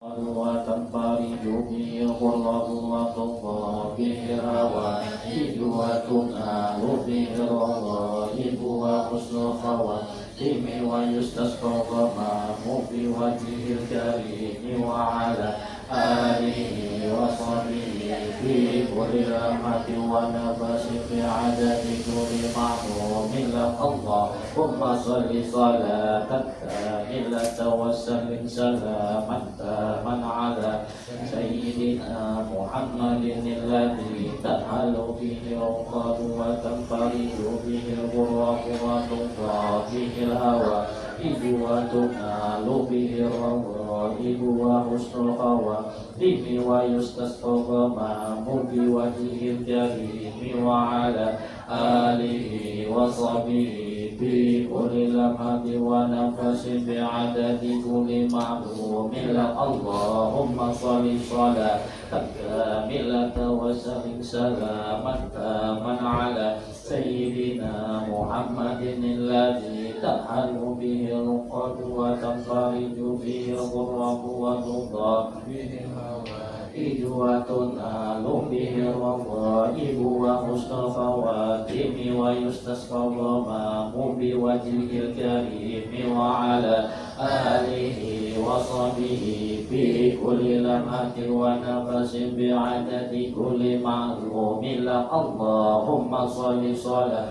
وتنفرج به الغرة وتضاء به الهوائج وتنال به الرغائب وحسن الخواتم ويستسقى الغمام بوجهه الكريم وعلى آله وصحبه في كل لمحة ونفس في عدد كل معلوم لك اللهم صل صلاة كاملة وسلم سلاما تاما على سيدنا محمد الذي تنحل به العقد وتنفرج به الغرق وتنقى به الهوائج وتنال به الرغائب وحسن الخواتم ويستسقى الغمام بوجهه الكريم وعلى آله وصحبه في كل لمحة ونفس بعدد كل معلوم لك اللهم صل صلاة كاملة وسلم سلاما تاما على سيدنا محمد الذي تنحل به العقد وتنفرج به الغرق وتضاء به الهوائج وتنال به الرغائب وحسن الخواتم ويستسقى الغمام بوجهه الكريم وعلى آله وصحبه في كل لمحة ونفس بعدد كل معلوم لك اللهم صل صلاة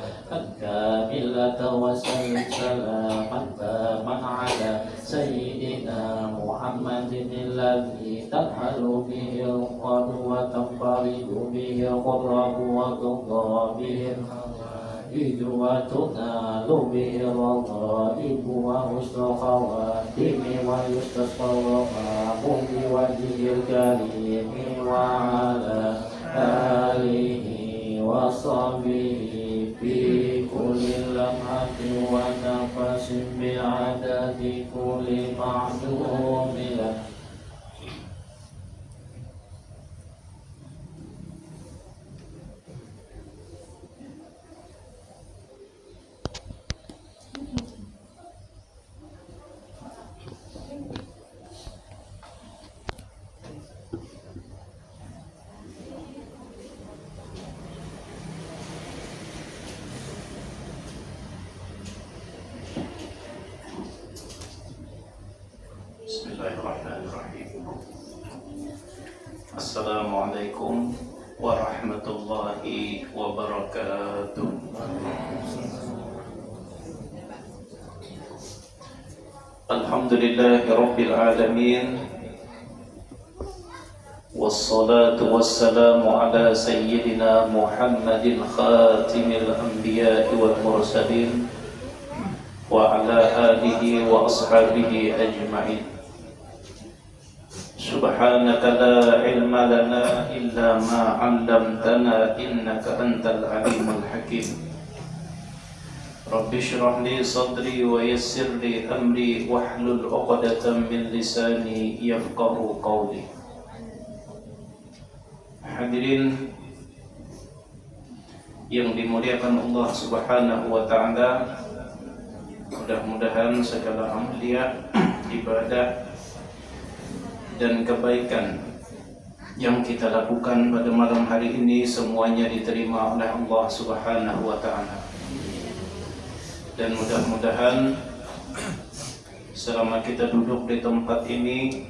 كاملة وسلم سلاما تاما على سيدنا محمد الذي تنحل به العقد وتنفرج به الغرق وتضاء به الهوائج وتنال به الرغائب وحسن الخواتم ويستسقى الغمام بوجهه الكريم وعلى آله وصحبه في كل لمحة ونفس بعدد كل معلوم لك. Bismillahirrahmanirrahim. Assalamualaikum warahmatullahi wabarakatuh. Alhamdulillahi rabbil alamin. Wassalatu wassalamu ala sayyidina Muhammadin khatimil anbiya'i wal mursalin wa ala alihi wa ashabihi ajma'in. Subhanaka la ilma lana illa ma 'allamtana innaka antal alimul hakim. Rabbi shrah li sadri wa yassir li amri wahlul 'uqdatam min lisani yafqahu qawli. Hadirin yang dimuliakan Allah Subhanahu wa taala, mudah-mudahan segala amaliyah, ibadah dan kebaikan yang kita lakukan pada malam hari ini semuanya diterima oleh Allah Subhanahu wa taala. Dan mudah-mudahan selama kita duduk di tempat ini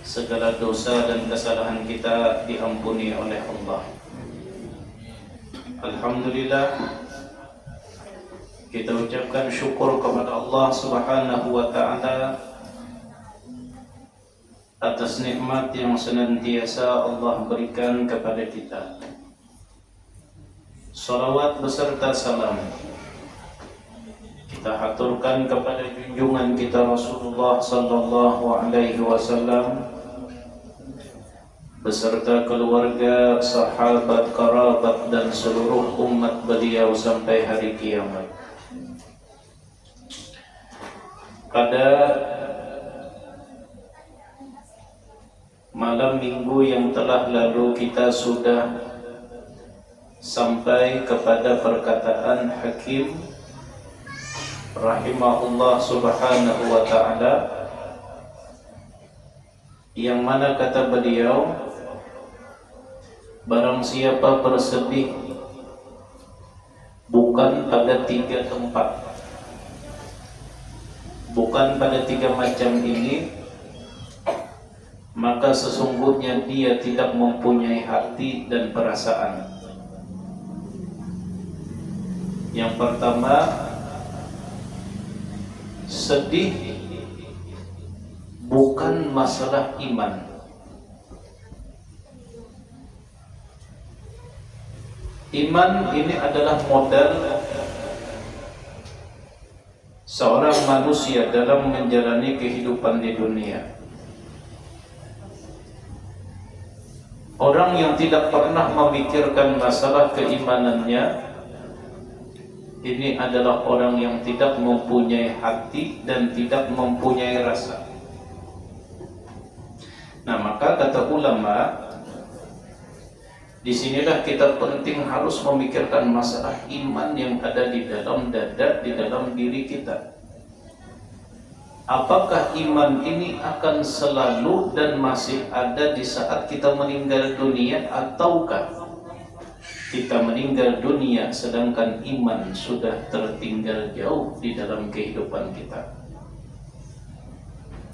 segala dosa dan kesalahan kita diampuni oleh Allah. Alhamdulillah, kita ucapkan syukur kepada Allah Subhanahu wa taala atas nikmat yang senantiasa Allah berikan kepada kita. Salawat beserta salam kita haturkan kepada junjungan kita Rasulullah sallallahu alaihi wasallam beserta keluarga, sahabat, kerabat dan seluruh umat beliau sampai hari kiamat. Pada malam minggu yang telah lalu kita sudah sampai kepada perkataan Hakim rahimahullah subhanahu wa ta'ala yang mana kata beliau, barang siapa bersedih bukan pada 3 tempat, bukan pada 3 macam ini, maka sesungguhnya dia tidak mempunyai hati dan perasaan. Yang pertama, sedih bukan masalah iman. Iman ini adalah modal seorang manusia dalam menjalani kehidupan di dunia. Orang yang tidak pernah memikirkan masalah keimanannya, ini adalah orang yang tidak mempunyai hati dan tidak mempunyai rasa. Nah, maka kata ulama, disinilah kita penting harus memikirkan masalah iman yang ada di dalam dada, di dalam diri kita. Apakah iman ini akan selalu dan masih ada di saat kita meninggal dunia, ataukah kita meninggal dunia sedangkan iman sudah tertinggal jauh di dalam kehidupan kita?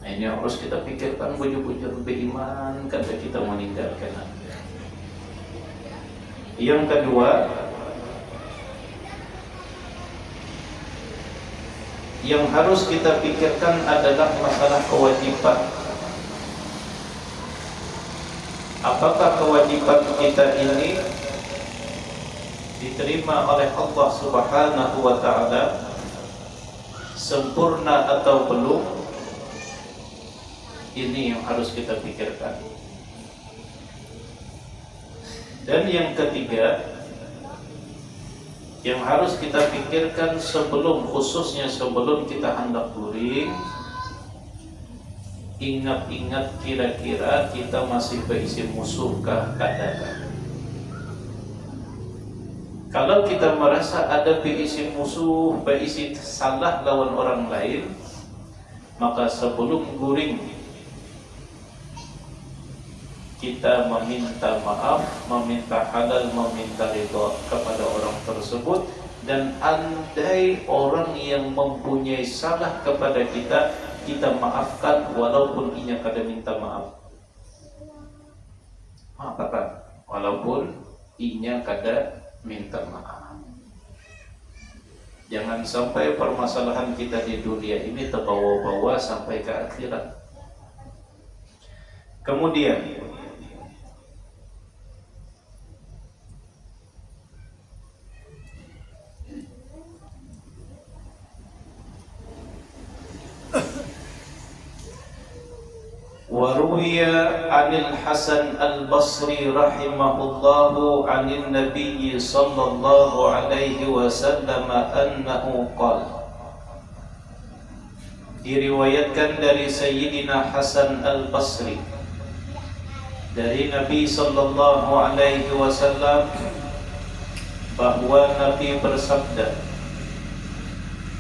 Nah, ini harus kita pikirkan, bujur-bujur beriman kata kita meninggalkan. Yang kedua, yang harus kita pikirkan adalah masalah kewajiban. Apakah kewajiban kita ini diterima oleh Allah Subhanahu wa ta'ala sempurna atau belum? Ini yang harus kita pikirkan. Dan yang ketiga, yang harus kita pikirkan khususnya sebelum kita hendak guring, ingat-ingat kira-kira kita masih berisi musuhkah katakan. Kalau kita merasa ada berisi musuh, berisi salah lawan orang lain, maka sebelum guring kita meminta maaf, meminta halal, meminta ridha kepada orang tersebut. Dan andai orang yang mempunyai salah kepada kita, kita maafkan walaupun inya kada minta maaf. Maafkan walaupun inya kada minta maaf. Jangan sampai permasalahan kita di dunia ini terbawa-bawa sampai ke akhirat. Kemudian وروي عن الحسن البصري رحمه الله عن النبي صلى الله عليه وسلم أنه قال, diriwayatkan dari Sayyidina Hasan al-Basri dari Nabi sallallahu alaihi wasallam bahwa Nabi bersabda,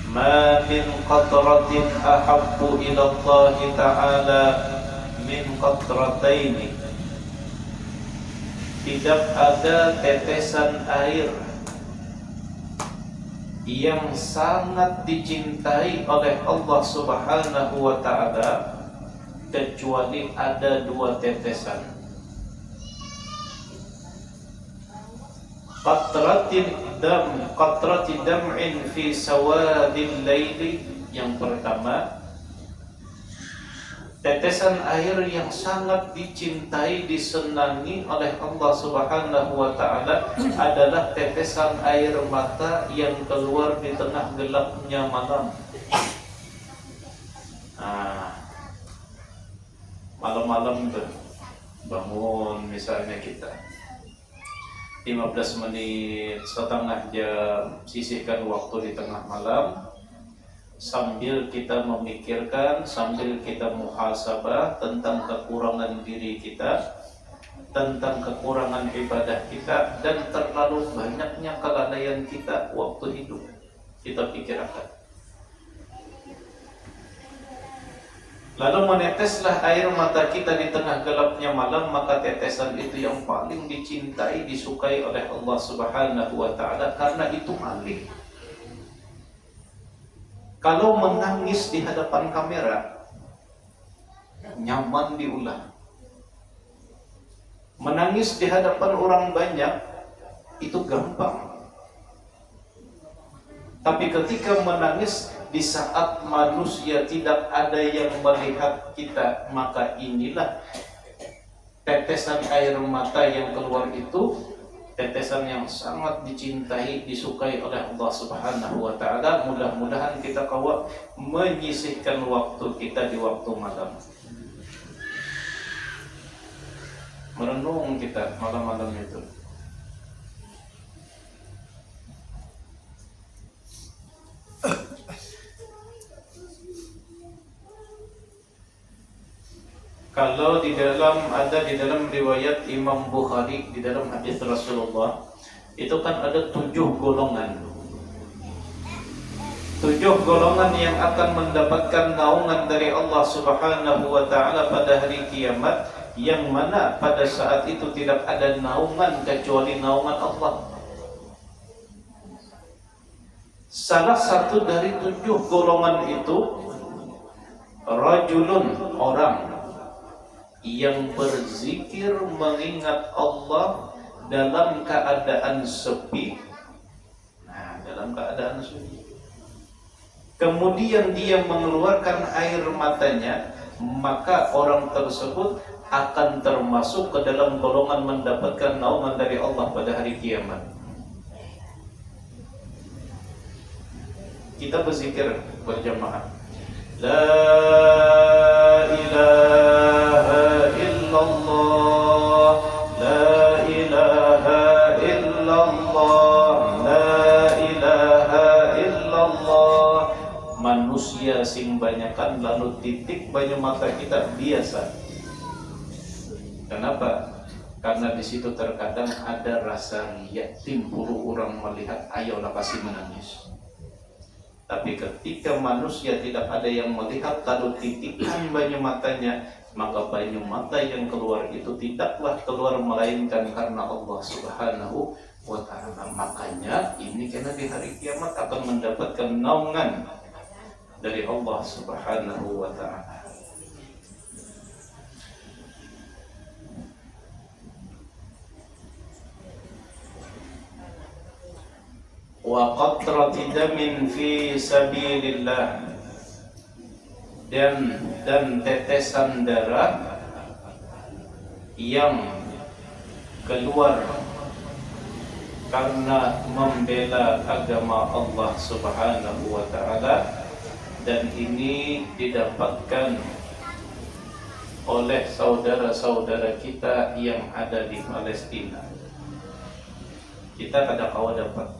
ma min qatratin ahabbu ila Allah ta'ala min qatrataini, tidak ada tetesan air yang sangat dicintai oleh Allah Subhanahu wa ta'ala kecuali ada 2 tetesan. Qatrati dam'in fi sawadil laili, yang pertama, tetesan air yang sangat dicintai, disenangi oleh Allah Subhanahu wa ta'ala adalah tetesan air mata yang keluar di tengah gelapnya malam. Malam-malam bangun misalnya kita 15 menit, setengah jam, sisihkan waktu di tengah malam sambil kita memikirkan, sambil kita muhasabah tentang kekurangan diri kita, tentang kekurangan ibadah kita, dan terlalu banyaknya kelalaian kita waktu hidup. Kita pikirkan. Lalu meneteslah air mata kita di tengah gelapnya malam, maka tetesan itu yang paling dicintai, disukai oleh Allah Subhanahu wa taala, karena itu maling. Kalau menangis di hadapan kamera, nyaman diulang. Menangis di hadapan orang banyak, itu gampang. Tapi ketika menangis di saat manusia tidak ada yang melihat kita, maka inilah tetesan air mata yang keluar itu, tetesan yang sangat dicintai, disukai oleh Allah Subhanahu wa taala. Mudah-mudahan kita kawa menyisihkan waktu kita di waktu malam. Merenung kita malam-malam itu. Kalau di dalam riwayat Imam Bukhari, di dalam hadis Rasulullah, itu kan ada 7 golongan. 7 golongan yang akan mendapatkan naungan dari Allah Subhanahu wa taala pada hari kiamat, yang mana pada saat itu tidak ada naungan kecuali naungan Allah. Salah satu dari 7 golongan itu, rajulun, orang yang berzikir mengingat Allah dalam keadaan sepi. Nah, dalam keadaan sepi. Kemudian dia mengeluarkan air matanya, maka orang tersebut akan termasuk ke dalam golongan mendapatkan naungan dari Allah pada hari kiamat. Kita berzikir berjamaah. La ilaha illallah, la ilaha illallah, la ilaha illallah. Manusia sing banyakan lalu titik banyak mata kita biasa. Kenapa? Karena di situ terkadang ada rasa riya, timbul orang melihat, ayolah kasih menangis. Tapi ketika manusia tidak ada yang melihat, lalu titikan banyu matanya, maka banyu mata yang keluar itu tidaklah keluar melainkan karena Allah Subhanahu wa ta'ala. Makanya ini karena di hari kiamat akan mendapatkan naungan dari Allah Subhanahu wa ta'ala. Wa qatrati damin fi sabilillah, dan tetesan darah yang keluar karena membela agama Allah Subhanahu wa taala, dan ini didapatkan oleh saudara-saudara kita yang ada di Palestina. Kita kada kawa dapat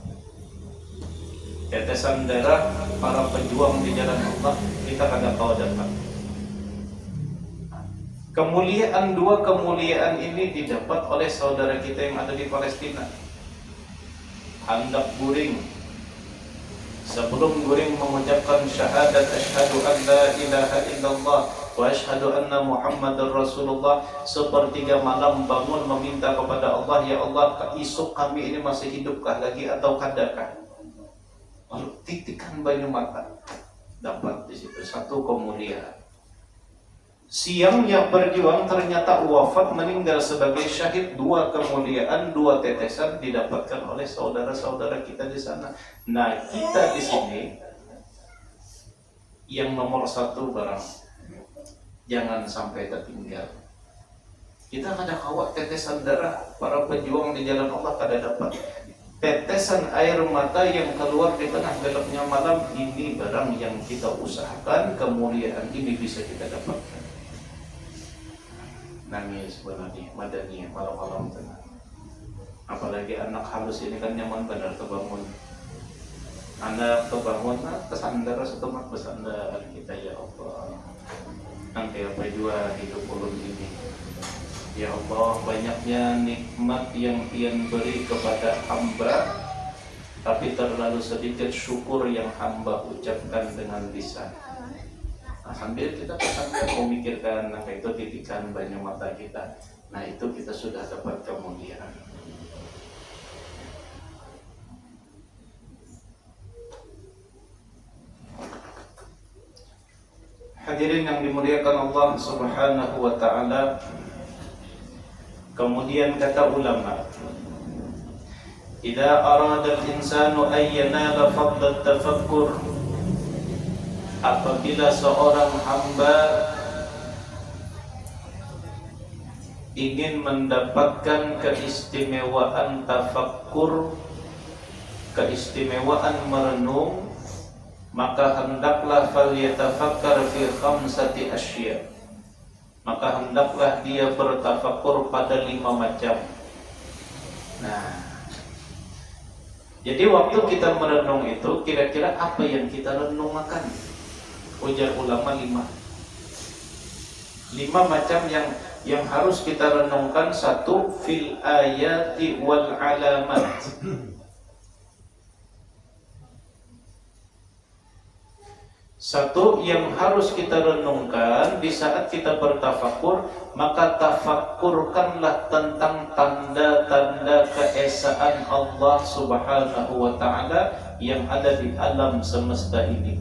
tetesan darah para pejuang di jalan Allah, kita kada tahu dapat. Kemuliaan, 2 kemuliaan ini didapat oleh saudara kita yang ada di Palestina. Hendak guring, sebelum guring mengucapkan syahadat asyhadu an la ilaha illallah wa asyhadu anna Muhammadar Rasulullah, sepertiga malam bangun meminta kepada Allah, ya Allah, esok kami ini masih hidupkah lagi atau kadakah? Lalu titikan banyu mata, dapat di situ 1 kemuliaan. Siangnya berjuang, ternyata wafat, meninggal sebagai syahid, 2 kemuliaan, 2 tetesan didapatkan oleh saudara-saudara kita di sana. Nah, kita di sini yang nomor 1 barang, jangan sampai tertinggal. Kita kada kawat tetesan darah para pejuang di jalan Allah kada dapat. Tetesan air mata yang keluar di tengah gelapnya malam, ini barang yang kita usahakan, kemuliaan ini bisa kita dapatkan. Nangis berani madani malam-malam tenang. Apalagi anak halus ini kan nyaman benar terbangun. Anak terbangun, kesandar setemak bersandar kita, ya Allah. Nanti apa jua hidup ulun ini. Ya Allah, banyaknya nikmat yang Tian beri kepada hamba, tapi terlalu sedikit syukur yang hamba ucapkan dengan lisan. Nah, sambil kita pasangkan memikirkan itu titikan banyak mata kita. Nah, itu kita sudah dapat kemuliaan. Hadirin yang dimuliakan Allah Subhanahu wa taala. Kemudian kata ulama, "Idza arada al-insanu an yanala fadl at-tafakkur", apabila seorang hamba ingin mendapatkan keistimewaan tafakkur, keistimewaan merenung, maka hendaklah falyatafakkar fi khamsati asya'. Maka hendaklah dia bertafakkur pada 5 macam. Nah, jadi waktu kita merenung itu kira-kira apa yang kita renungkan? Ujar ulama 5 macam yang harus kita renungkan. 1, fil ayati wal alamat. Satu yang harus kita renungkan di saat kita bertafakur, maka tafakkurkanlah tentang tanda-tanda keesaan Allah Subhanahu wa ta'ala yang ada di alam semesta ini.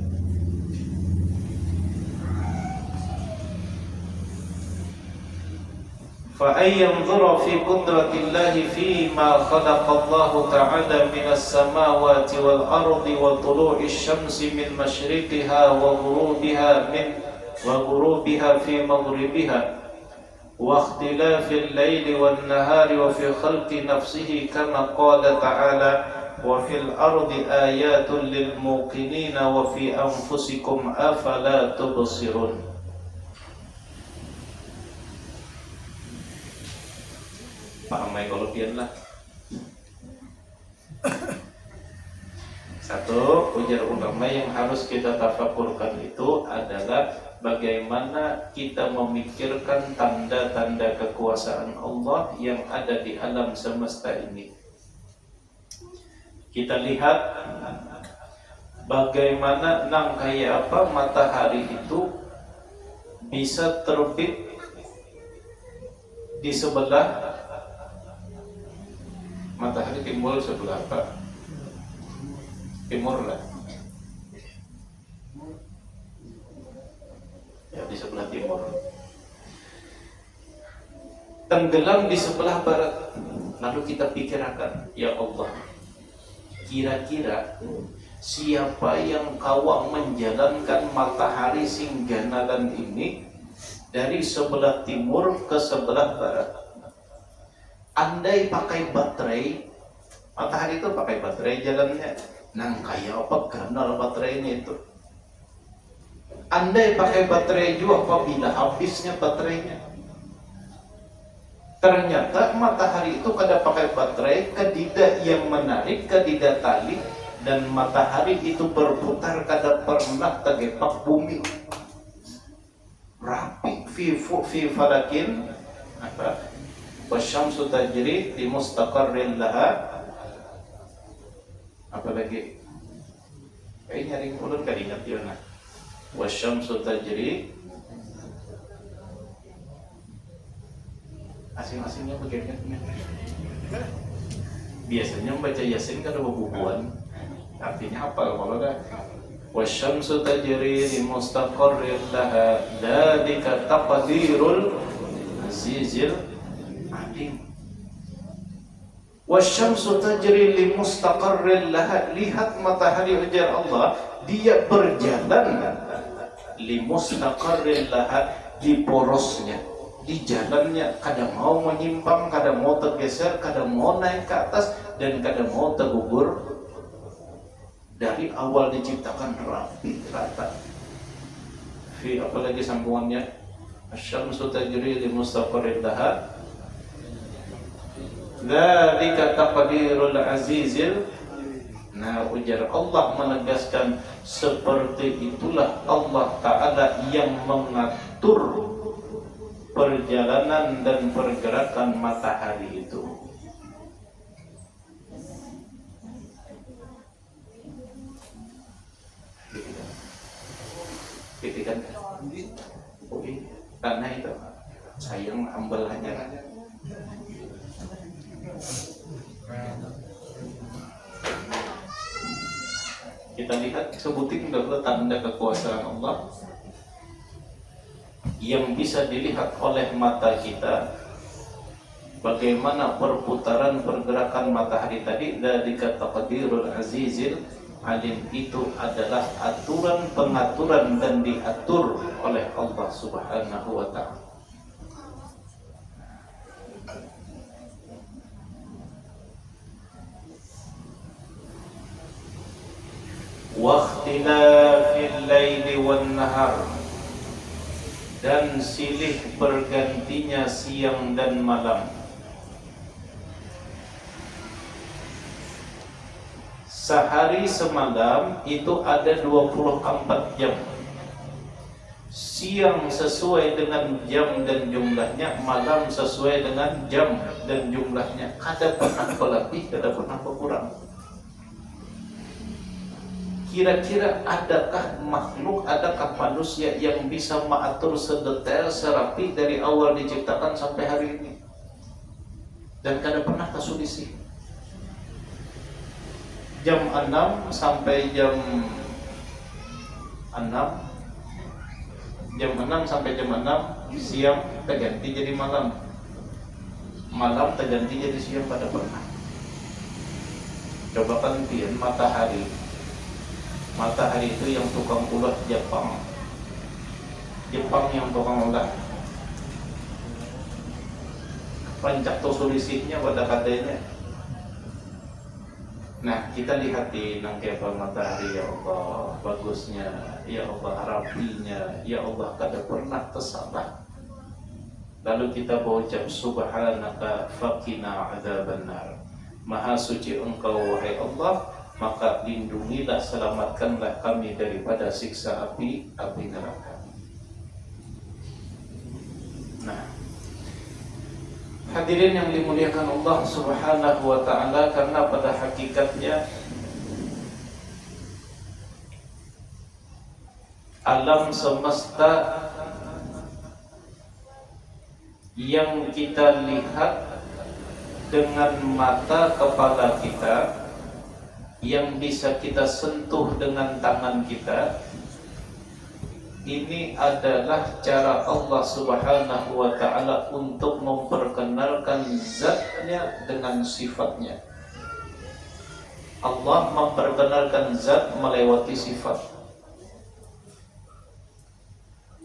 فَأَنْ يَنْظُرَ فِي قُدْرَةِ اللَّهِ فِيمَا خَلَقَ اللَّهُ تَعَالَى مِنَ السَّمَاوَاتِ وَالْأَرْضِ وَطُلُوعِ الشَّمْسِ مِنْ مَشْرِقِهَا وَغُرُوبِهَا فِي مَغْرِبِهَا وَاخْتِلَافِ اللَّيْلِ وَالنَّهَارِ وَفِي خَلْقِ نَفْسِهِ كَمَا قَالَ تَعَالَى وَفِي الْأَرْضِ آيَاتٌ لِلْمُوقِنِينَ وَفِي أَنْفُسِكُمْ أَفَلَا تُبْصِرُونَ. Pahamai kolopian lah. 1, ujar ulama yang harus kita tafakurkan itu adalah bagaimana kita memikirkan tanda-tanda kekuasaan Allah yang ada di alam semesta ini. Kita lihat bagaimana kayak apa matahari itu bisa terbit di sebelah matahari timbul sebelah apa? Timur lah. Ya, di sebelah timur. Tenggelam di sebelah barat. Lalu kita pikirkan, ya Allah, kira-kira siapa yang kawak menjalankan matahari singganalan ini dari sebelah timur ke sebelah barat? Andai pakai baterai, matahari itu pakai baterai jalannya. Kayak apa ganal baterainya itu? Andai pakai baterai juga, apabila habisnya baterainya? Ternyata matahari itu kada pakai baterai, kadidak yang menarik, kadidak tali, dan matahari itu berputar kada pernah tergepak bumi. Rapi fi falakin apa? Wasyamsu tajri li mustaqarrin laha. Apalagi nyari ulun kan ingat dia nah. Wasyamsu tajri, asing-asingnya begini. Biasanya membaca Yasin kan ada bubuan. Artinya apa kalau dah? Wasyamsu tajri li mustaqarrin laha, dzalika taqdirul azizil alim. Wasyamsu tajri li mustaqarrin laha. Lihat matahari, ujar Allah, dia berjalan li mustaqarrin laha, di porosnya, di jalannya, kadang mau menyimpang, kadang mau tergeser, kadang mau naik ke atas, dan kadang mau tergugur. Dari awal diciptakan rapi rata. Fi apalagi sambungannya? Asyamsu tajri li mustaqarrin laha, dzalika taqdirul azizil. Nah, ujar Allah menegaskan, seperti itulah Allah Ta'ala yang mengatur perjalanan dan pergerakan matahari itu. Gitu kan? yang humble hanya. Kita lihat sebutin dulu tanda kekuasaan Allah yang bisa dilihat oleh mata kita. Bagaimana perputaran pergerakan matahari tadi dari taqdirul azizil alim, itu adalah aturan pengaturan dan diatur oleh Allah Subhanahu wa ta'ala. Wakhtilafil laili wan nahar, dan silih bergantinya siang dan malam. Sehari semalam itu ada 24 jam. Siang sesuai dengan jam dan jumlahnya, malam sesuai dengan jam dan jumlahnya. Kada pernah berlebih, kada pernah berkurang. Kira-kira adakah makhluk, adakah manusia yang bisa mengatur sedetail, serapi dari awal diciptakan sampai hari ini? Dan kada pernah kesulisi. Jam 6 sampai jam 6, jam 6 sampai jam 6 siang terganti jadi malam. Malam terganti jadi siang, pada pernah. Coba kantian matahari. Matahari itu yang tukang ulah Jepang. Jepang yang tukang ulah. Pancak to solisihnya pada katanya. Nah, kita lihat di nangkepa matahari, ya Allah, bagusnya, ya Allah, rapinya, ya Allah, kada pernah tersalah. Lalu kita berucap subhanaka faqina adzabannar. Maha suci Engkau wahai Allah, maka lindungilah, selamatkanlah kami daripada siksa api neraka. Nah, hadirin yang dimuliakan Allah Subhanahu wa ta'ala, karena pada hakikatnya alam semesta yang kita lihat dengan mata kepala kita, yang bisa kita sentuh dengan tangan kita, ini adalah cara Allah Subhanahu wa ta'ala untuk memperkenalkan zatnya dengan sifatnya. Allah memperkenalkan zat melewati sifat.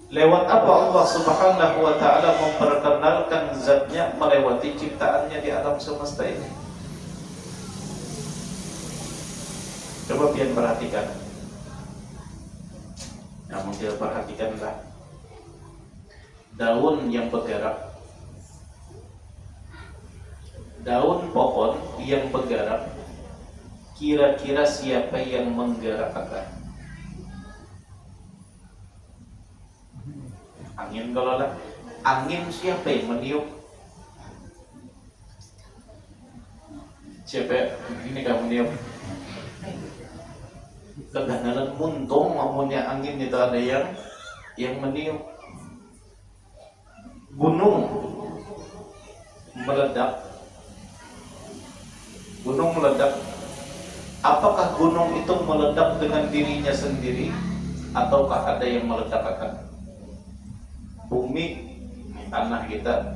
Lewat apa Allah Subhanahu wa ta'ala memperkenalkan zatnya? Melewati ciptaannya di alam semesta ini. Coba pian perhatikan. Namun dia perhatikanlah daun yang bergerak, daun pohon yang bergerak. Kira-kira siapa yang menggerakkan? Angin kalau lah. Angin siapa yang meniup? Siapa ini kamu meniup? Keganalan muntung mamunnya angin itu ada yang meniup. Gunung meledak. Gunung meledak. Apakah gunung itu meledak dengan dirinya sendiri, ataukah ada yang meledakkan? Bumi, tanah kita,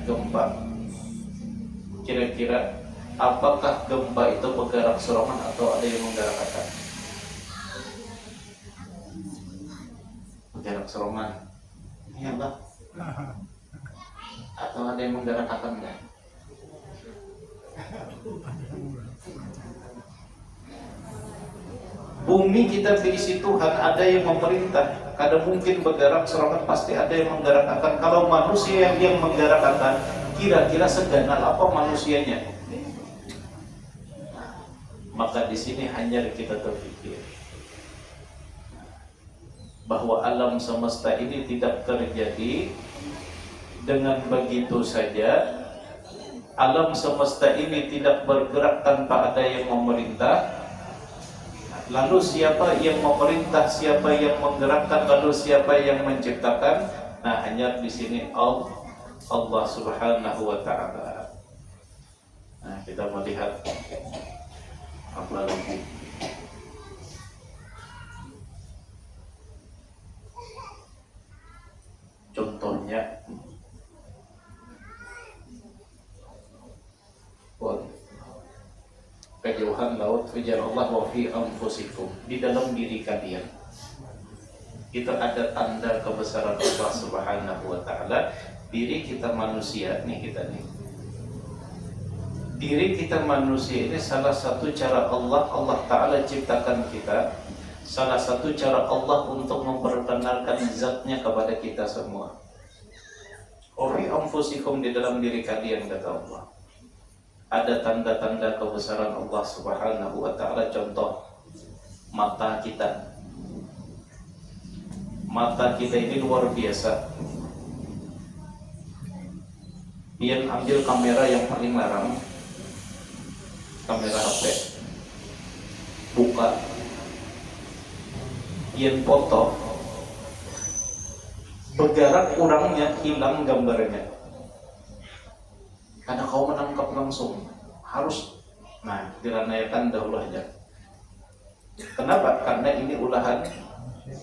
gempa. Kira-kira apakah gempa itu bergerak serongan atau ada yang menggerakkan? Bergerak serongan, iya enggak? Atau ada yang menggerakkan enggak? Bumi kita diisi Tuhan, ada yang memerintah. Kada mungkin bergerak serangan, pasti ada yang menggerakkan. Kalau manusia yang menggerakkan, kira-kira seganal apa manusianya? Maka di sini hanya kita terpikir bahwa alam semesta ini tidak terjadi dengan begitu saja. Alam semesta ini tidak bergerak tanpa ada yang memerintah. Lalu siapa yang memerintah, siapa yang menggerakkan, lalu siapa yang menciptakan? Nah, hanya di sini Allah Subhanahu wa taala. Nah, kita melihat apa lagi? Contohnya kejauhan laut fajar Allah wa fi anfusikum, di dalam diri kalian itu ada tanda kebesaran Allah Subhanahu wa taala. Diri kita manusia nih, diri kita manusia ini salah satu cara Allah taala ciptakan kita, salah satu cara Allah untuk memperkenalkan zatnya kepada kita semua. Wa fi anfusikum, di dalam diri kalian, kata Allah, ada tanda-tanda kebesaran Allah Subhanahu wa taala. Contoh, mata kita. Mata kita ini luar biasa. Pian ambil kamera yang paling larang, kamera HP, buka, pian foto, bergerak orangnya, hilang gambarnya. Karena kau menangkap langsung harus, nah, diranayakan dahulu aja. Kenapa? Karena ini ulahan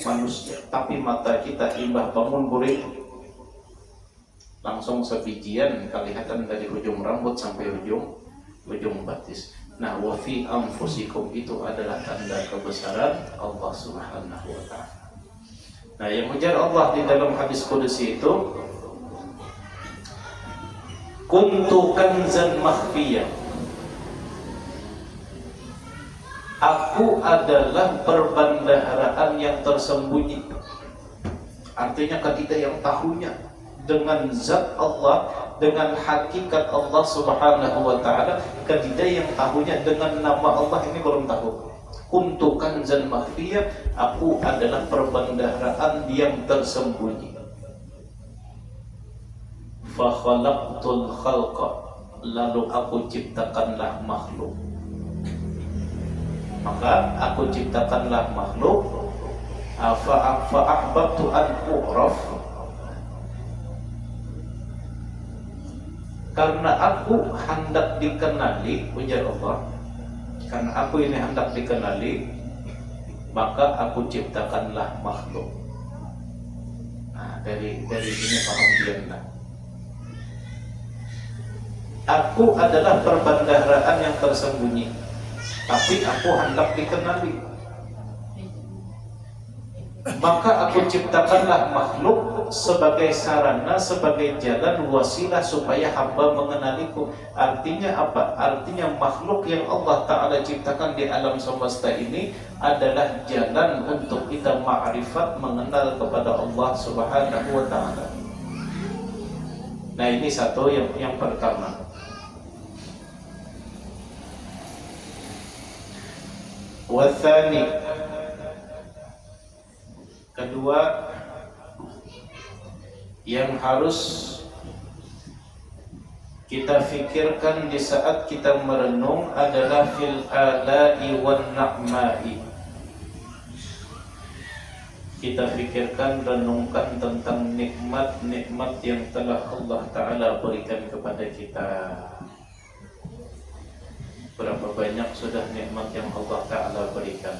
manusia. Tapi mata kita imbah bangun boleh langsung sebijian kelihatan dari ujung rambut sampai ujung batis. Nah, wa fi anfusikum itu adalah tanda kebesaran Allah Subhanahu wa taala. Nah, yang ujar Allah di dalam hadis qudsi itu, kuntu kanzan makhfiyah, aku adalah perbendaharaan yang tersembunyi. Artinya kita yang tahunya dengan zat Allah, dengan hakikat Allah Subhanahu wa taala, kita yang tahunya dengan nama Allah ini belum tahu. Kuntu kanzan makhfiyah, aku adalah perbendaharaan yang tersembunyi. Fa khalaqtul khalqa, lalu aku ciptakanlah makhluk. Maka aku ciptakanlah makhluk. Fa ahbabtu an u'raf, karena aku hendak dikenali, ujar Allah. Karena aku ini hendak dikenali, maka aku ciptakanlah makhluk. Nah, dari sini paham dia lah. Aku adalah perbendaharaan yang tersembunyi, tapi aku hendak dikenali. Maka aku ciptakanlah makhluk sebagai sarana, sebagai jalan, wasilah supaya hamba mengenaliku. Artinya apa? Artinya makhluk yang Allah Ta'ala ciptakan di alam semesta ini adalah jalan untuk kita ma'rifat, mengenal kepada Allah Subhanahu wa Ta'ala. Nah, ini satu yang pertama. Wathani, kedua, yang harus kita fikirkan di saat kita merenung adalah fil ala'i wan na'ma'i. Kita fikirkan, renungkan tentang nikmat-nikmat yang telah Allah Ta'ala berikan kepada kita. Berapa banyak sudah nikmat yang Allah Ta'ala berikan.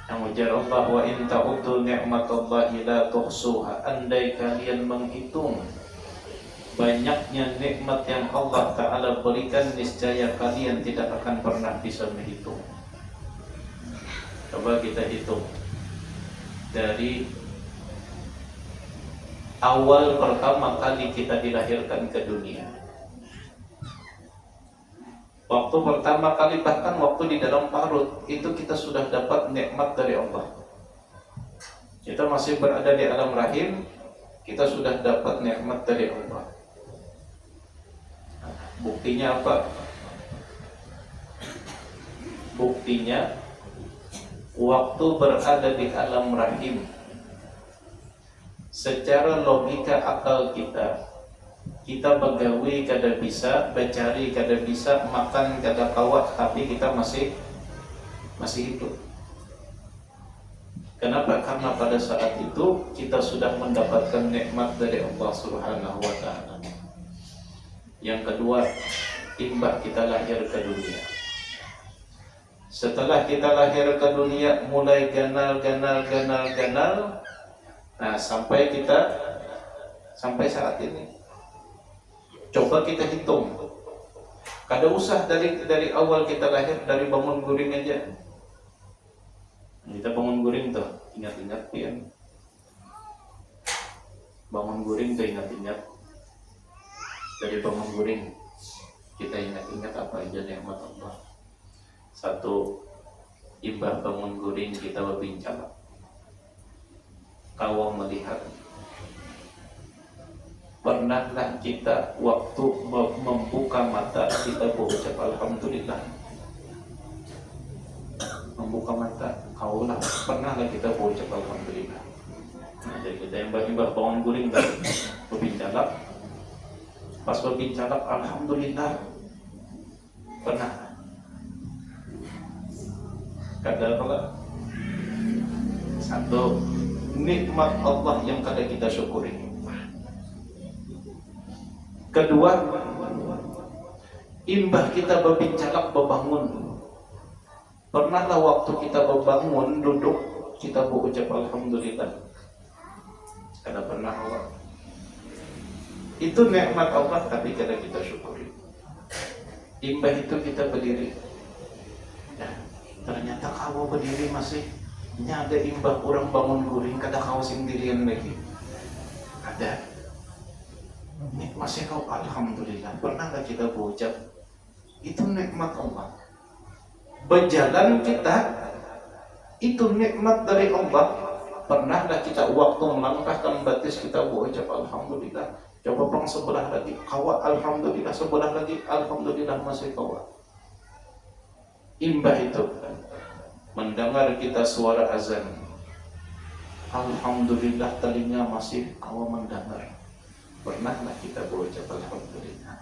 Yang ujar Allah, wa in ta'uddu ni'matallahi la tuhsuha, andai kalian menghitung banyaknya nikmat yang Allah Ta'ala berikan, niscaya kalian tidak akan pernah bisa menghitung. Coba kita hitung dari awal pertama kali kita dilahirkan ke dunia. Waktu pertama kali, bahkan waktu di dalam parut, itu kita sudah dapat nikmat dari Allah. Kita masih berada di alam rahim, kita sudah dapat nikmat dari Allah. Buktinya apa? Buktinya waktu berada di alam rahim, secara logika akal kita begawi kada bisa, bercari kada bisa, makan kada kawat, tapi kita masih hidup. Kenapa? Karena pada saat itu kita sudah mendapatkan nikmat dari Allah Subhanahu wa taala. Yang kedua, imbah kita lahir ke dunia. Setelah kita lahir ke dunia, mulai ganal. Nah, sampai saat ini. Coba kita hitung. Kada usah dari awal kita lahir, dari bangun guring aja. Kita bangun guring tuh, ingat-ingat ya. Bangun guring tuh ingat-ingat. Dari bangun guring kita ingat-ingat apa aja nikmat Allah. Satu, imbah bangun guring kita berbincang. Kau melihat, pernahlah kita waktu membuka mata kita berucap alhamdulillah. Membuka mata, kaulah pernahlah kita berucap alhamdulillah. Nah, jadi kita yang imbah bangun guring berbincang. Pas berbincang alhamdulillah. Pernah? Katakanlah satu nikmat Allah yang kada kita syukuri. Kedua, imbah kita berbincang berbangun. Pernahlah waktu kita berbangun duduk kita berucap alhamdulillah. Kada pernah Allah. Itu nikmat Allah tapi kada kita syukuri. Imbah itu kita berdiri. Ya, ternyata kau berdiri masih ada imbah orang bangun guring kada kau sendirian lagi. Ada. Masih kau alhamdulillah. Pernahkah kita berucap? Itu nikmat Allah. Berjalan kita itu nikmat dari Allah. Pernahkah kita waktu melangkahkan batis kita berucap alhamdulillah? Coba bang sebelah lagi, kawa alhamdulillah, sebelah lagi alhamdulillah masih kawa. Imbah itu mendengar kita suara azan, alhamdulillah telinga masih kawa mendengar. Pernahlah kita berucap alhamdulillah.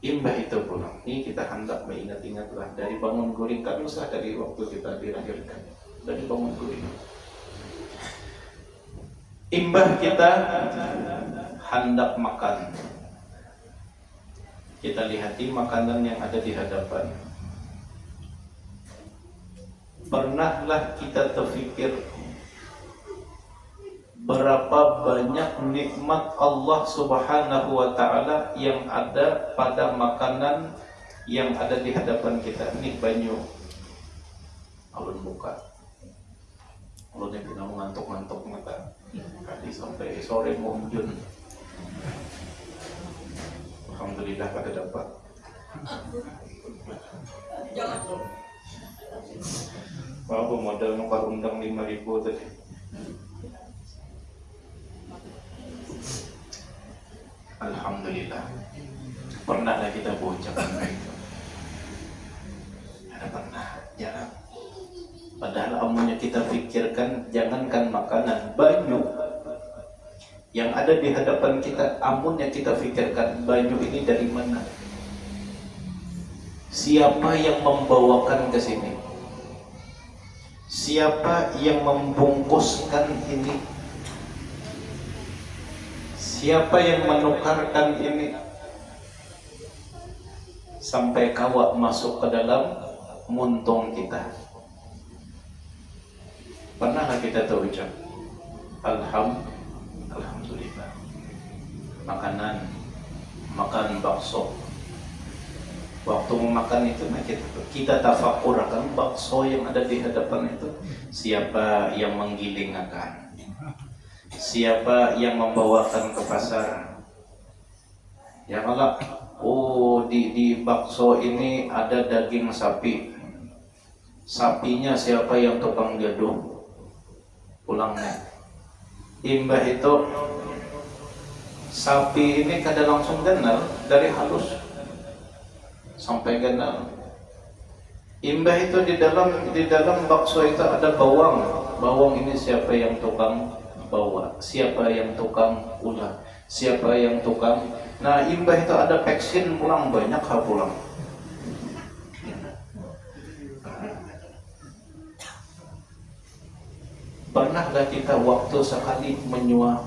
Imbah itu pulang. Ini kita hendak mengingat-ingatlah dari bangun guring, kan usah dari waktu kita dilahirkan, dari bangun guring. Imbah kita hendak makan. Kita lihati makanan yang ada di hadapan. Pernahlah kita terfikir berapa banyak nikmat Allah Subhanahu wa taala yang ada pada makanan yang ada di hadapan kita. Ini banyu. Alun buka. Alun yang kita mengantuk-ngantuk mata. Tadi sampai sore munjun. Alhamdulillah pada dapat. Apa modal nukar undang 5.000 tadi. Alhamdulillah. Pernahlah kita berucapkan itu. Ada pernah, jarang. Padahal amunnya kita pikirkan, jangankan makanan, banyu yang ada di hadapan kita, amunnya kita pikirkan banyu ini dari mana? Siapa yang membawakan ke sini? Siapa yang membungkuskan ini? Siapa yang menukarkan ini? Sampai kawak masuk ke dalam muntung kita. Pernahkah kita terucap alhamdulillah. Makan bakso. Waktu memakan itu kita tafakurkan bakso yang ada di hadapan itu. Siapa yang menggiling akan? Siapa yang membawakan ke pasar? Ya kalau di bakso ini ada daging sapi. Sapinya siapa yang tukang gaduh? Pulangnya. Imbah itu sapi ini kada langsung ganal dari halus sampai ganal. Imbah itu di dalam bakso itu ada bawang. Bawang ini siapa yang tukang bawa? Siapa yang tukang ulah? Siapa yang tukang? Nah, imbah itu ada vaksin pulang banyak pulang. pada kita waktu sekali menyuap,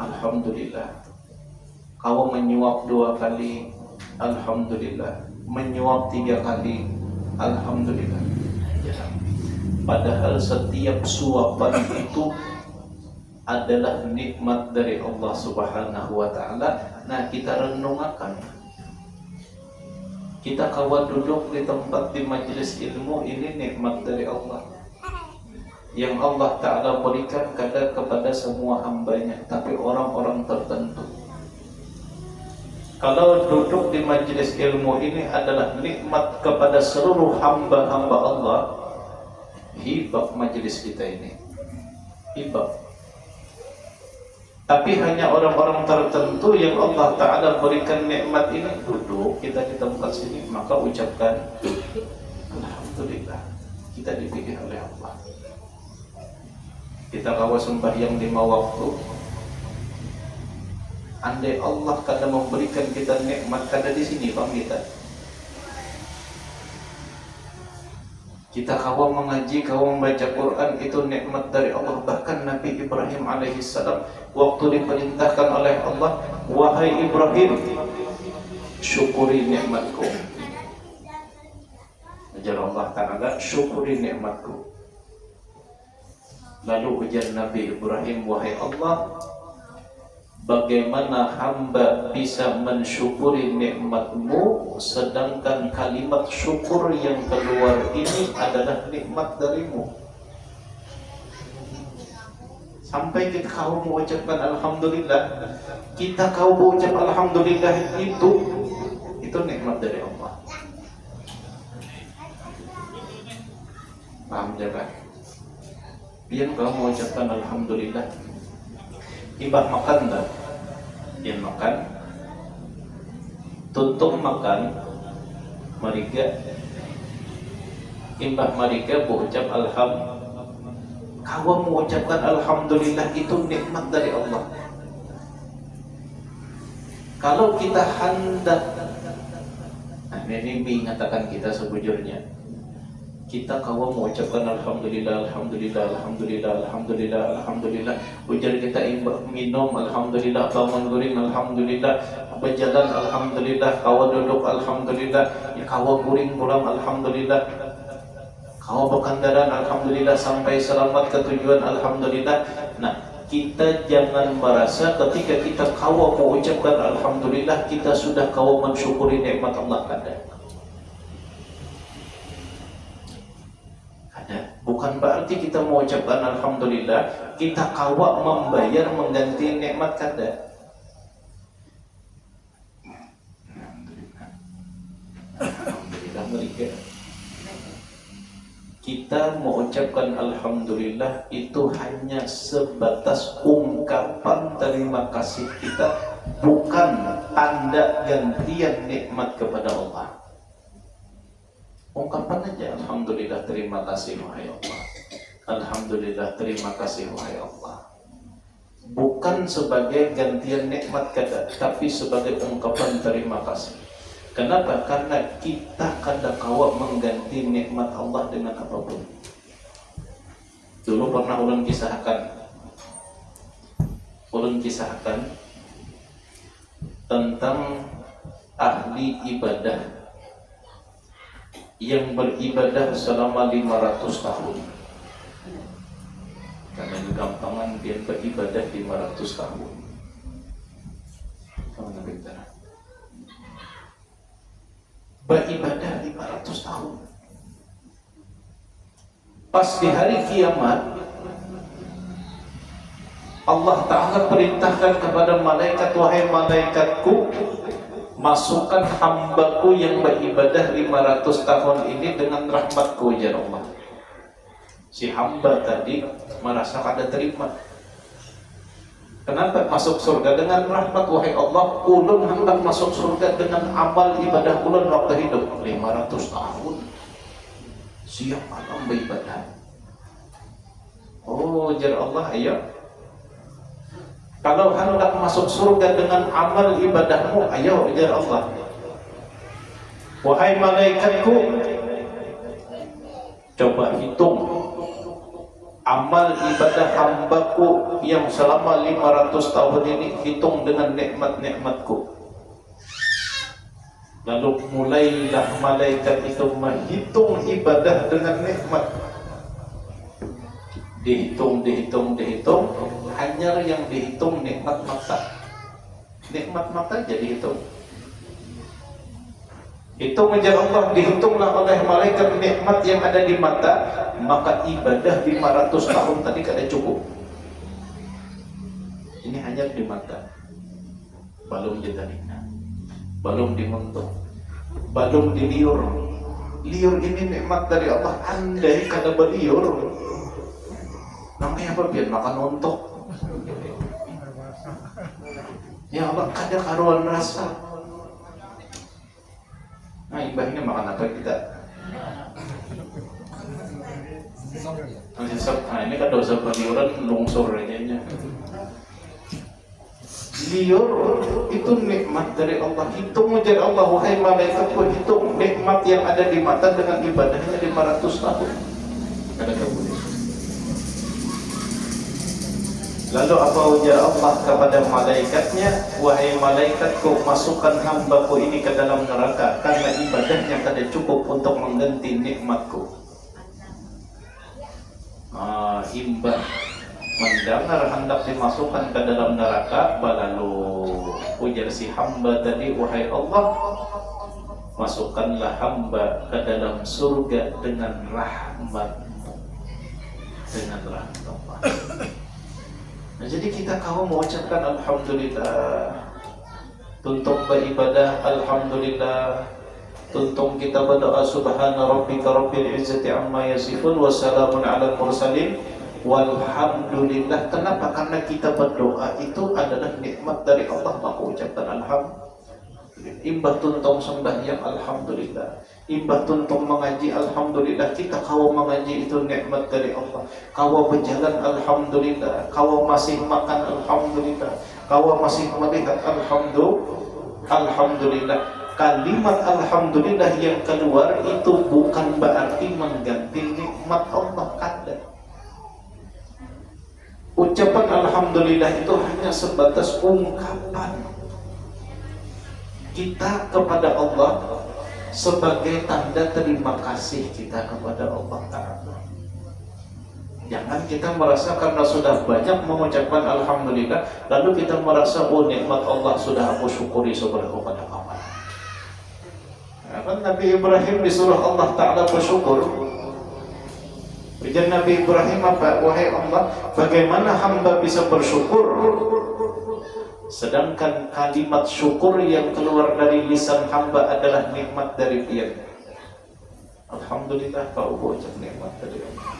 alhamdulillah. Kau menyuap 2 kali, alhamdulillah. Menyuap 3 kali, alhamdulillah. Padahal setiap suapan itu adalah nikmat dari Allah Subhanahu wa taala. Nah, kita renungkan. Kita kawan duduk di tempat di majelis ilmu, ini nikmat dari Allah yang Allah Ta'ala berikan kepada semua hambanya, tapi orang-orang tertentu. Kalau duduk di majelis ilmu ini adalah nikmat kepada seluruh hamba-hamba Allah, hibah majelis kita ini, hibah. Tapi hanya orang-orang tertentu yang Allah Ta'ala berikan nikmat ini. Duduk kita di tempat sini, maka ucapkan alhamdulillah, kita dipilih oleh Allah. Kita kawa sembahyang 5 waktu. Andai Allah kada memberikan kita nikmat, kada di sini bang kita kawa mengaji, kawa membaca Quran, itu nikmat dari Allah. Bahkan Nabi Ibrahim alaihissalam waktu diperintahkan oleh Allah, wahai Ibrahim, syukuri nikmatku. Ajar Allah Ta'ala, syukuri nikmatku. Lalu ujar Nabi Ibrahim, wahai Allah, bagaimana hamba bisa mensyukuri nikmatmu sedangkan kalimat syukur yang keluar ini adalah nikmat darimu? Sampai kita kau mengucapkan alhamdulillah, kita kau mengucap alhamdulillah itu nikmat dari Allah. Paham jangan? Biar kau mengucapkan alhamdulillah. Ibah makan tak? Dia makan, tutup makan, mariga. Ibah mariga berucap alhamdulillah. Kau mengucapkan alhamdulillah, itu nikmat dari Allah. Kalau kita hendak, ini mengatakan kita sebujurnya, kita kawan mengucapkan alhamdulillah, alhamdulillah, alhamdulillah, alhamdulillah, alhamdulillah. Ujar kita minum alhamdulillah, bangun guring alhamdulillah, berjalan alhamdulillah, kawan duduk alhamdulillah, kawan guring pulang alhamdulillah, kawan berkendaraan alhamdulillah, sampai selamat ke tujuan alhamdulillah. Nah, kita jangan merasa ketika kita kawan mengucapkan alhamdulillah kita sudah kawan mensyukuri nikmat Allah. Bukan berarti kita mengucapkan alhamdulillah kita kawak membayar mengganti nikmat kada. Alhamdulillah mereka. Kita mengucapkan alhamdulillah itu hanya sebatas ungkapan terima kasih kita, bukan tanda gantian nikmat kepada Allah. Ungkapan aja, alhamdulillah terima kasih wahai Allah, alhamdulillah terima kasih wahai Allah. Bukan sebagai gantian nikmat kada, tapi sebagai ungkapan terima kasih. Kenapa? Karena kita kada kawa mengganti nikmat Allah dengan apapun. Dulu pernah ulun kisahkan tentang ahli ibadah yang beribadah selama 500 tahun. Karena gampangan dia beribadah 500 tahun. Beribadah 500 tahun. Pas di hari kiamat, Allah Ta'ala perintahkan kepada malaikat, wahai malaikatku, masukkan hambaku yang beribadah 500 tahun ini dengan rahmatku, ya Allah. Si hamba tadi merasa kada terima. Kenapa masuk surga dengan rahmat, wahai Allah? Ulun hendak masuk surga dengan amal ibadah ulun waktu hidup 500 tahun. Siap malam beribadah. Oh, jar Allah, ayo. Kalau hendak masuk surga dengan amal ibadahmu, ayo ujar Allah. Wahai malaikatku, coba hitung Amal ibadah hambaku yang selama 500 tahun ini hitung dengan nikmat-nikmatku. Lalu mulailah malaikat itu menghitung ibadah dengan nikmat. Dihitung, hanya yang dihitung nikmat mata. Nikmat mata jadi hitung. Hitung aja Allah, dihitunglah oleh malaikat nikmat yang ada di mata, maka ibadah 500 tahun tadi kada cukup. Ini hanya di mata. Belum di telinga, belum di mulut, belum di liur. Liur ini nikmat dari Allah. Andai kada berliur, namanya apa? Biar makan untuk. Ya Allah, kada karuan rasa. Nah, ibahnya makan apa kita? Nah, ini kan dosa peliuran lungsur aja. Liur itu nikmat dari Allah. Hitung aja Allah, wahai malaikatku, hitung nikmat yang ada di mata dengan ibadahnya 500 tahun. Ada kabulnya. Lalu apa ujar Allah kepada malaikatnya? Wahai malaikatku, masukkan hambaku ini ke dalam neraka karena ibadahnya tidak cukup untuk mengganti nikmatku. Imbah mendengar hendak dimasukkan ke dalam neraka, lalu ujar si hamba tadi, wahai Allah, masukkanlah hamba ke dalam surga dengan rahmat-Mu, dengan rahmat Allah. Nah, jadi kita kau mengucapkan alhamdulillah, tuntung beribadah alhamdulillah, tuntung kita berdoa subhana rabbika rabbil izzati amma yasifun wa salamun alal mursalin walhamdulillah. Kenapa? Karena kita berdoa itu adalah nikmat dari Allah, maka ucapkan alhamdulillah. Imbah tuntung sembahyang alhamdulillah, imbah tuntung mengaji alhamdulillah. Kita kau mengaji itu nikmat dari Allah. Kau berjalan alhamdulillah, kau masih makan alhamdulillah, kau masih melihat alhamdulillah. Kalimat alhamdulillah yang keluar itu bukan berarti mengganti nikmat Allah, kada. Ucapan alhamdulillah itu hanya sebatas ungkapan kita kepada Allah sebagai tanda terima kasih kita kepada Allah Ta'ala. Jangan kita merasa karena sudah banyak mengucapkan alhamdulillah lalu kita merasa nikmat Allah sudah aku syukuri seberapa pada amal. Kan Nabi Ibrahim disuruh Allah Ta'ala bersyukur. Ujar Nabi Ibrahim apa? Wahai Allah, bagaimana hamba bisa bersyukur sedangkan kalimat syukur yang keluar dari lisan hamba adalah nikmat dari Dia. Alhamdulillah, kau ucap nikmat dari Allah.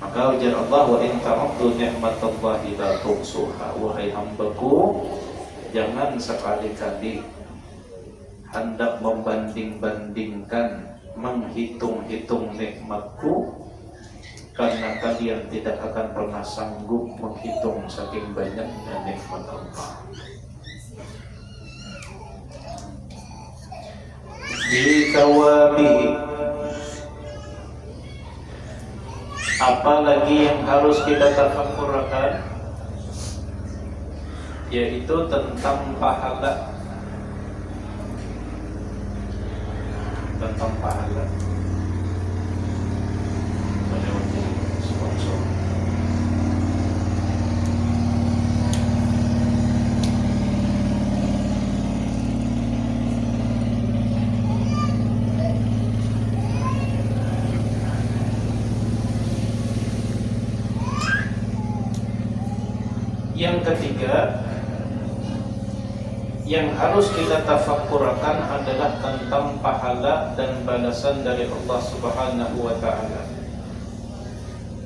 Maka ujar Allah, wa in ta'uddu ni'matallahi la tuhsuha. Wahai hambaku, jangan sekali-kali hendak membanding-bandingkan, menghitung-hitung nikmatku, karena kalian tidak akan pernah sanggup menghitung saking banyaknya nikmat Allah. Di tawabihi, apalagi yang harus kita tafakkurkan, yaitu tentang pahala. Tentang pahala. Sponsor. Yang ketiga yang harus kita tafakkurkan adalah tentang pahala dan balasan dari Allah Subhanahu wa Ta'ala.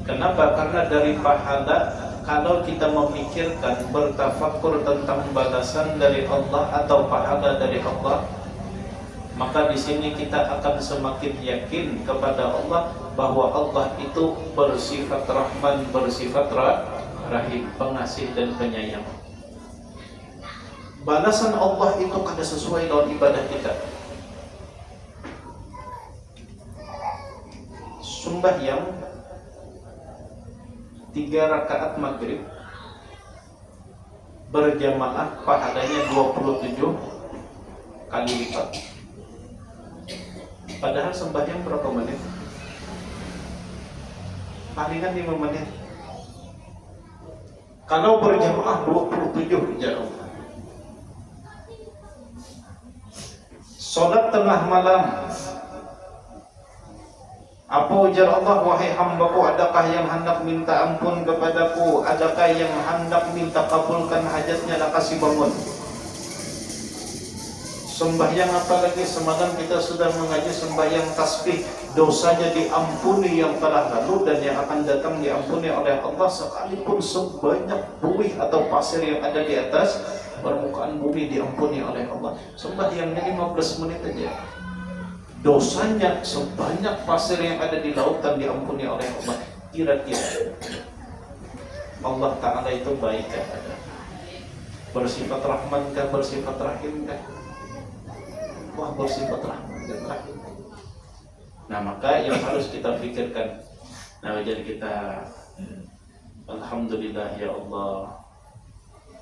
Kenapa? Karena dari pahala, kalau kita memikirkan, bertafakkur tentang balasan dari Allah atau pahala dari Allah, maka di sini kita akan semakin yakin kepada Allah bahwa Allah itu bersifat Rahman, bersifat Rahim, pengasih dan penyayang. Balasan Allah itu kada sesuai dengan ibadah kita. Sembahyang 3 rakaat maghrib berjamaah pahalanya 27 kali lipat. Padahal sembahyang berapa menit? Palingan 5 menit. Kalau berjamaah 27 jam. Salat tengah malam. Apa ujar Allah, wahai hambaku, adakah yang hendak minta ampun kepadaku? Adakah yang hendak minta kabulkan hajatnya, nak kasih bangun. Sembahyang apalagi semalam kita sudah mengaji sembahyang tasbih, dosanya diampuni yang telah lalu dan yang akan datang diampuni oleh Allah sekalipun sebanyak bumi atau pasir yang ada di atas permukaan bumi diampuni oleh Allah. Sembahyangnya 15 menit aja, dosanya sebanyak pasir yang ada di lautan diampuni oleh Allah. Kira-kira Allah Ta'ala itu baik kah? Bersifat rahman kah? Bersifat rahim kah? Wah, bersifat rahman dan rahim. Nah, maka yang harus kita pikirkan, nah jadi kita, alhamdulillah ya Allah,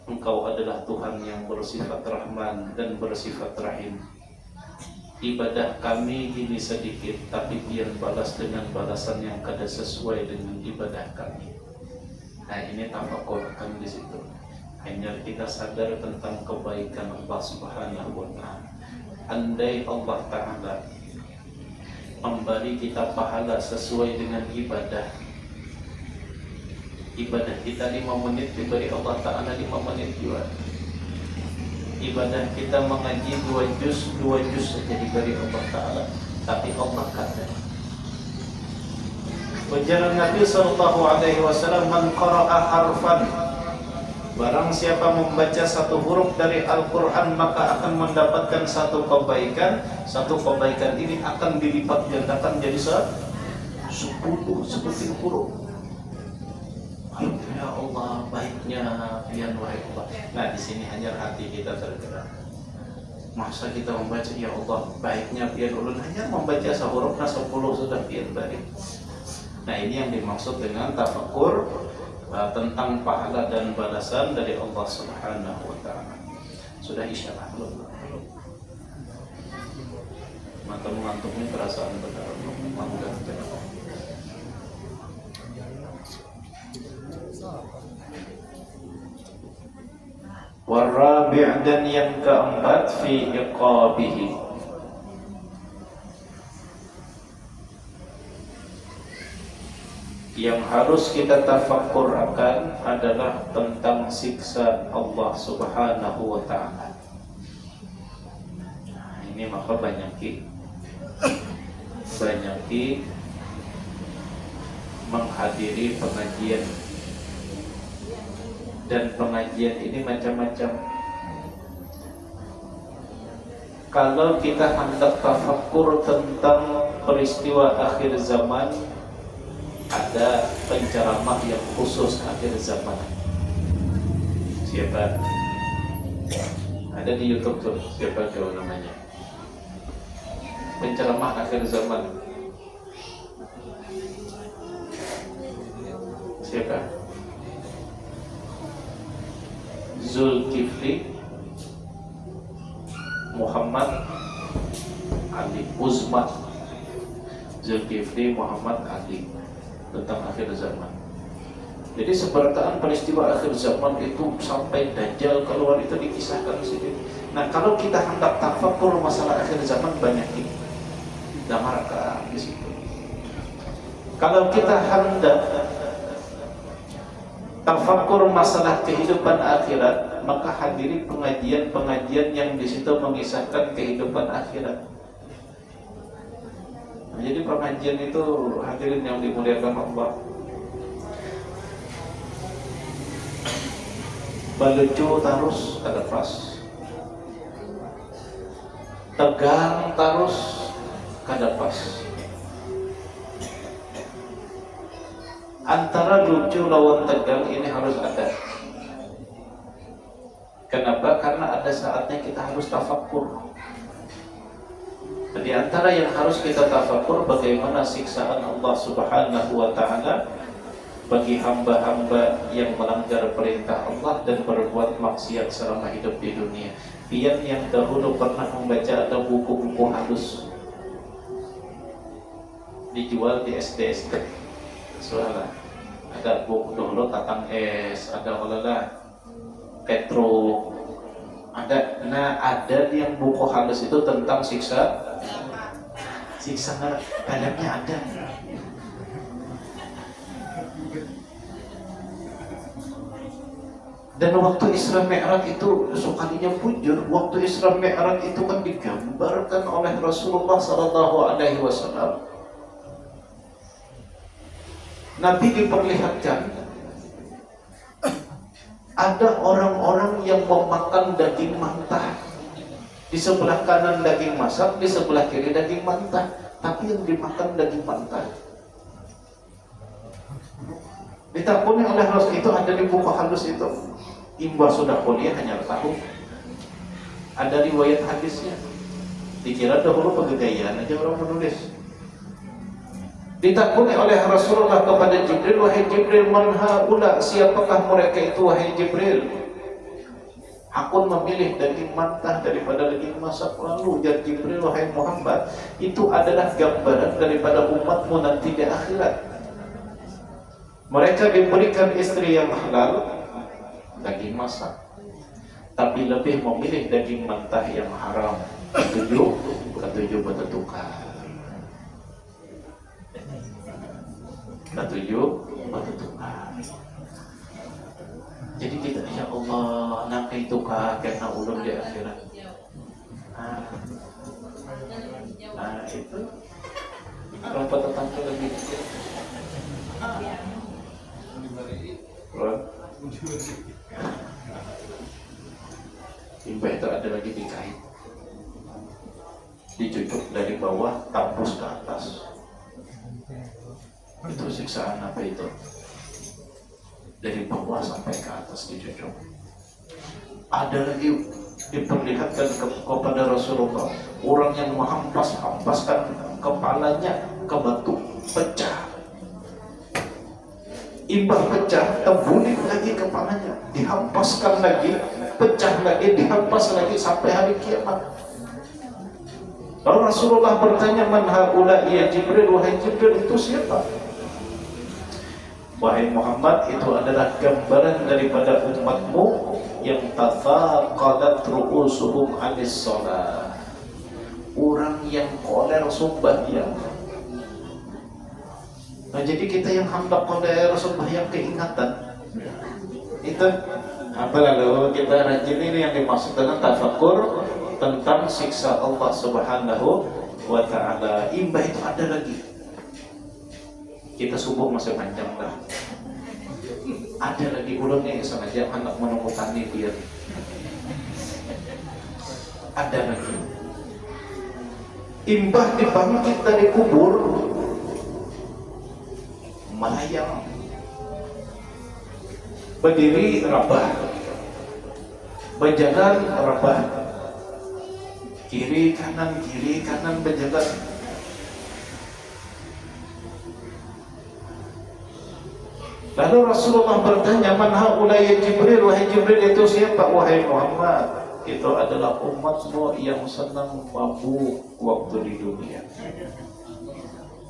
Engkau adalah Tuhan yang bersifat rahman dan bersifat rahim. Ibadah kami ini sedikit, tapi Dia balas dengan balasan yang kada sesuai dengan ibadah kami. Nah, ini tafakur kami di situ. Hanya kita sadar tentang kebaikan Allah Subhanahu wa Ta'ala. Andai Allah Ta'ala memberi kita pahala sesuai dengan ibadah kita 5 menit diberi Allah Ta'ala 5 menit juga. Ibadah kita mengaji 2 juz saja diberi Allah Ta'ala, tapi Allah kata, ujar Nabi sallallahu alaihi wasallam, man qara'a harfan, barang siapa membaca satu huruf dari Al-Quran maka akan mendapatkan satu kebaikan. Satu kebaikan ini akan dilipat gandakan jadi 10 huruf. Ya Allah, baiknya pian wahai Allah. Nah, di sini hanya hati kita tergerak. Masa kita membaca ya Allah, baiknya pian ulun hanya membaca sehurufnya 10 sudah pian baik. Nah, ini yang dimaksud dengan tafakur tentang pahala dan balasan dari Allah Subhanahu wa Ta'ala. Sudah isyarat belum? Mata mengantuknya perasaan benar. Warabi' dan yang keempat fi iqabihi, yang harus kita tafakkur akan adalah tentang siksa Allah Subhanahu wa Ta'ala. Ini maka banyaki menghadiri pengajian, dan pengajian ini macam-macam. Kalau kita hendak tafakkur tentang peristiwa akhir zaman, ada penceramah yang khusus akhir zaman. Siapa? Ada di YouTube tuh, siapa tahu namanya? Penceramah akhir zaman. Siapa? Zulkifli Muhammad Ali Uzma. Zulkifli Muhammad Ali tentang akhir zaman. Jadi sebertaan peristiwa akhir zaman itu sampai Dajjal keluar itu dikisahkan di sini. Nah, kalau kita hendak tafakkur masalah akhir zaman banyak ini. Damarkan di situ. Kalau kita hendak tafakkur masalah kehidupan akhirat, maka hadiri pengajian-pengajian yang di situ mengisahkan kehidupan akhirat. Nah, jadi pengajian itu hadirin yang dimuliakan Allah, balucu tarus kada pas, tegang tarus kada pas. Antara lucu lawan tegang ini harus ada. Kenapa? Karena ada saatnya kita harus tafakkur. Di antara yang harus kita tafakkur bagaimana siksaan Allah Subhanahu wa Ta'ala bagi hamba-hamba yang melanggar perintah Allah dan berbuat maksiat selama hidup di dunia. Pian yang dahulu pernah membaca ada buku-buku halus dijual di SD-SD. Soalnya ada buku dahulu Tatang Es, ada olahlah Petro, ada. Nah, ada yang buku halus itu tentang siksa dalamnya ada. Dan waktu Isra Mi'raj itu sekalinya bujur, waktu Isra Mi'raj itu kan digambarkan oleh Rasulullah SAW. Nabi diperlihatkan ada orang-orang yang memakan daging mentah. Di sebelah kanan daging masak, di sebelah kiri daging mentah. Tapi yang dimakan daging mentah. Ditakuni oleh Rasul itu ada di buku halus itu. Imbah sudah kuliah hanya tahu. Ada riwayat hadisnya. Dikira dahulu pegegayaan aja orang menulis. Ditakuni oleh Rasulullah kepada Jibril, wahai Jibril, man haula, siapakah mereka itu wahai Jibril? Aku memilih daging mentah daripada daging masak. Lalu ujar Jibril, wahai Muhammad, itu adalah gambaran daripada umatmu nanti di akhirat. Mereka diberikan istri yang halal, daging masak, tapi lebih memilih daging mentah yang haram. Ketujuh bertukar. Jadi kita, ya Allah, nangkai tukar karena ulun di akhirat. Itu berapa tetangga lagi dikit? Limbah itu ada lagi dikait, dicucuk dari bawah, tampus ke atas. Itu siksaan apa itu? Dari bawah sampai ke atas dicucuk. Ada lagi diperlihatkan kepada Rasulullah, orang yang menghempaskan kepalanya ke batu, pecah. Imbah pecah, terbunuh lagi kepalanya, dihempaskan lagi, pecah lagi, dihempas lagi sampai hari kiamat. Lalu Rasulullah bertanya, man haula ya Jibril, wahai Jibril, itu siapa? Wahai Muhammad, itu adalah gambaran daripada umatmu yang tafaqadat ru'usuhum anis shalah. Orang yang koler sembahyang. Nah, jadi kita yang hendak koler sembahyang keingatan. Itu apa lalu kita rajin ini yang dimaksud dengan tafakur tentang siksa Allah Subhanahu wa ta'ala. Imbah itu ada lagi. Kita subuh masih panjang dah. Ada lagi ulunnya yang sengaja anak menemukan dia. Ada lagi. Imbah dibangkit dari kubur, melayang, berdiri rabah, berjalan rabah, kiri kanan berjalan. Lalu Rasulullah bertanya, man haula ya Jibril, wahai Jibril, itu siapa? Wahai Muhammad, itu adalah umatmu yang senang mabuk waktu di dunia.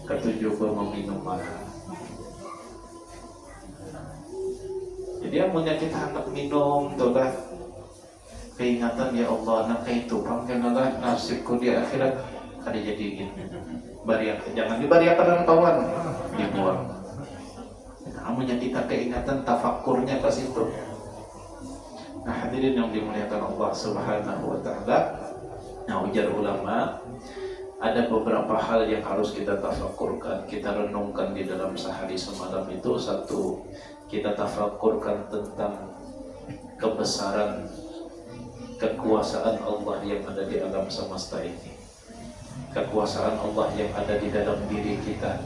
Ketujuh meminum marah. Jadi yang punya kita hendak minum, itulah keingatan, ya Allah, nak itu pangkenalah nasibku di akhirat ada jadi gini. Bariak, jangan dibariakan dengan kawan, dibuang. Namun yang kita keingatan tafakurnya ke situ. Nah, hadirin yang dimuliakan Allah Subhanahu wa ta'ala. Nah, ujar ulama, ada beberapa hal yang harus kita tafakurkan, kita renungkan di dalam sehari semalam itu. Satu, kita tafakurkan tentang kebesaran kekuasaan Allah yang ada di alam semesta ini, kekuasaan Allah yang ada di dalam diri kita.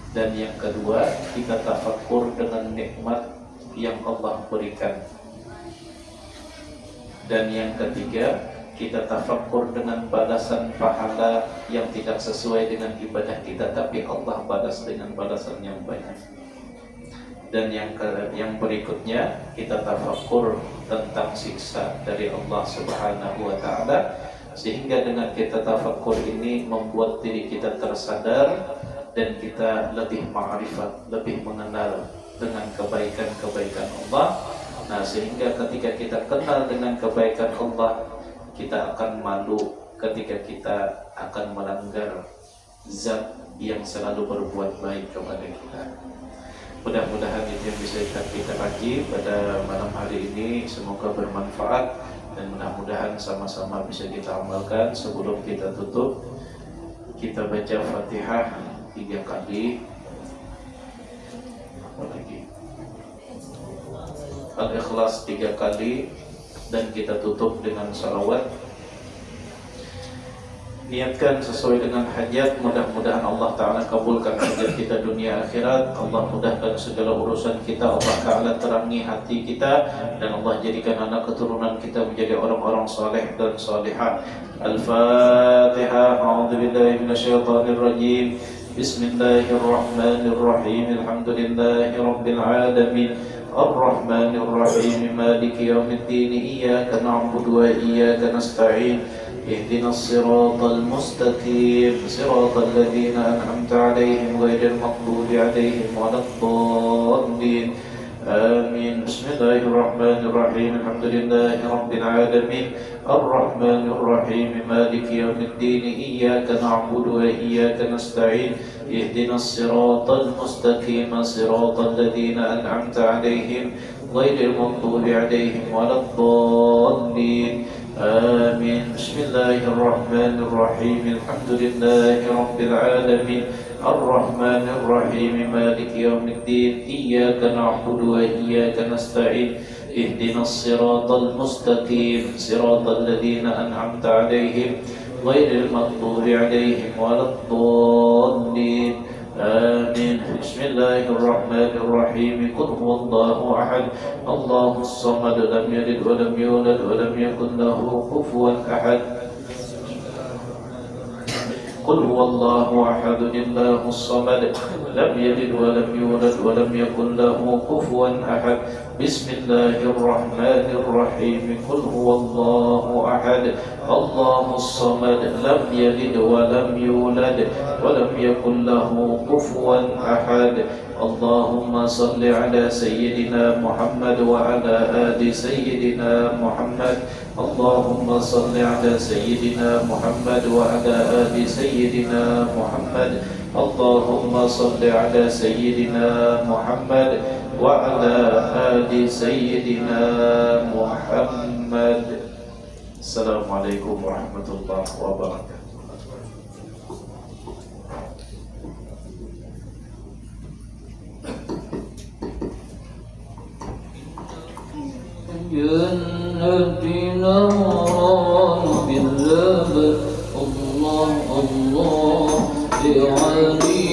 Dan yang kedua, kita tafakur dengan nikmat yang Allah berikan. Dan yang ketiga, kita tafakur dengan balasan pahala yang tidak sesuai dengan ibadah kita, tapi Allah balas dengan balasan yang banyak. Dan yang berikutnya kita tafakkur tentang siksa dari Allah Subhanahu wa taala, sehingga dengan kita tafakkur ini membuat diri kita tersadar dan kita lebih ma'rifat, lebih mengenal dengan kebaikan-kebaikan Allah. Nah, sehingga ketika kita kenal dengan kebaikan Allah, kita akan malu ketika kita akan melanggar zat yang selalu berbuat baik kepada kita. Mudah-mudahan itu yang bisa kita kaji pada malam hari ini, semoga bermanfaat dan mudah-mudahan sama-sama bisa kita amalkan. Sebelum kita tutup, kita baca Fatihah 3 kali. Al-Ikhlas 3 kali dan kita tutup dengan salawat. Niatkan sesuai dengan hajat, mudah-mudahan Allah Ta'ala kabulkan hajat kita dunia akhirat. Allah mudahkan segala urusan kita, Allah Ta'ala terangi hati kita, dan Allah jadikan anak keturunan kita menjadi orang-orang saleh dan salihah. Al-Fatihah. A'udzubillahi minasyaitonirrajim. Bismillahirrahmanirrahim. Alhamdulillahi rabbil alamin. Ar-Rahmanir-Rahim. Maliki yaumiddin. Iyyaka na'budu wa iyyaka nasta'in. اهدنا الصراط المستقيم صراط الذين أنعمت عليهم غير المغضوب عليهم ولا الضالين آمين. بسم الله الرحمن الرحيم. الحمد لله رب العالمين. الرحمن الرحيم. مالك يوم الدين. إياك نعبد وإياك نستعين. اهدنا الصراط المستقيم صراط الذين أنعمت عليهم غير المغضوب عليهم ولا الضالين آمين. بسم الله الرحمن الرحيم. الحمد لله رب العالمين. الرحمن الرحيم. مالك يوم الدين. إياك نعبد وإياك نستعين. اهدنا الصراط المستقيم صراط الذين أنعمت عليهم غير المغضوب عليهم ولا الضالين آمين. بسم الله الرحمن الرحيم. قل هو الله أحد الله الصمد لم يلد ولم يولد ولم يكن له كفوا أحد. قل هو الله أحد الله الصمد لم يلد ولم يولد ولم يكن له كفوا أحد. بسم الله الرحمن الرحيم. قل هو الله أحد الله الصمد لم يلد ولم يولد ولم يكن له كفوا أحد. اللهم صل على سيدنا محمد وعلى آل سيدنا محمد. اللهم صل على سيدنا محمد وعلى آل سيدنا محمد. اللهم صل على سيدنا محمد وعلى آل سيدنا محمد. السلام عليكم ورحمة الله وبركاته. جنتنا بالله الله الله لعلي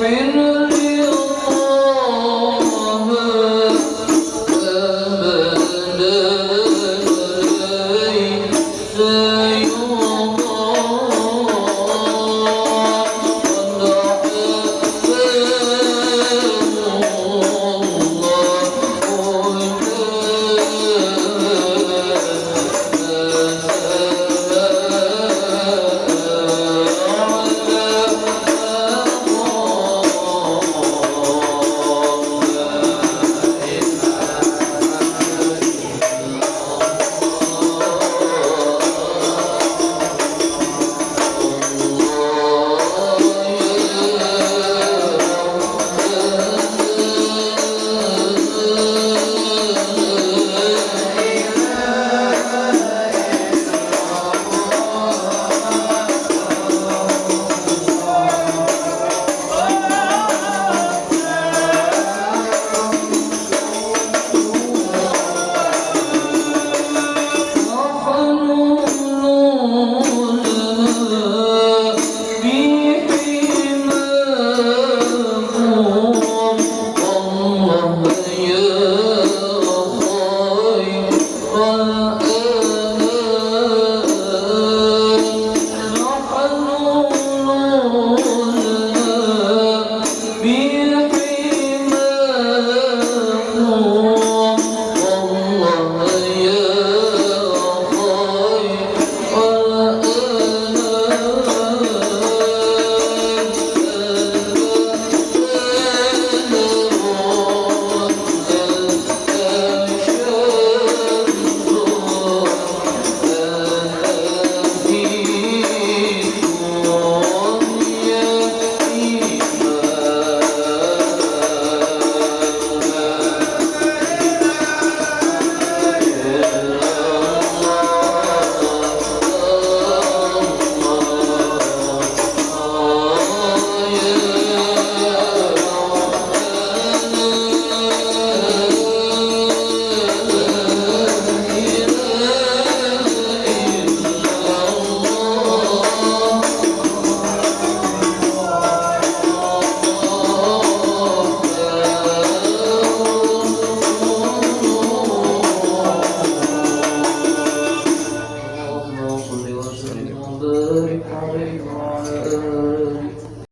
اغفر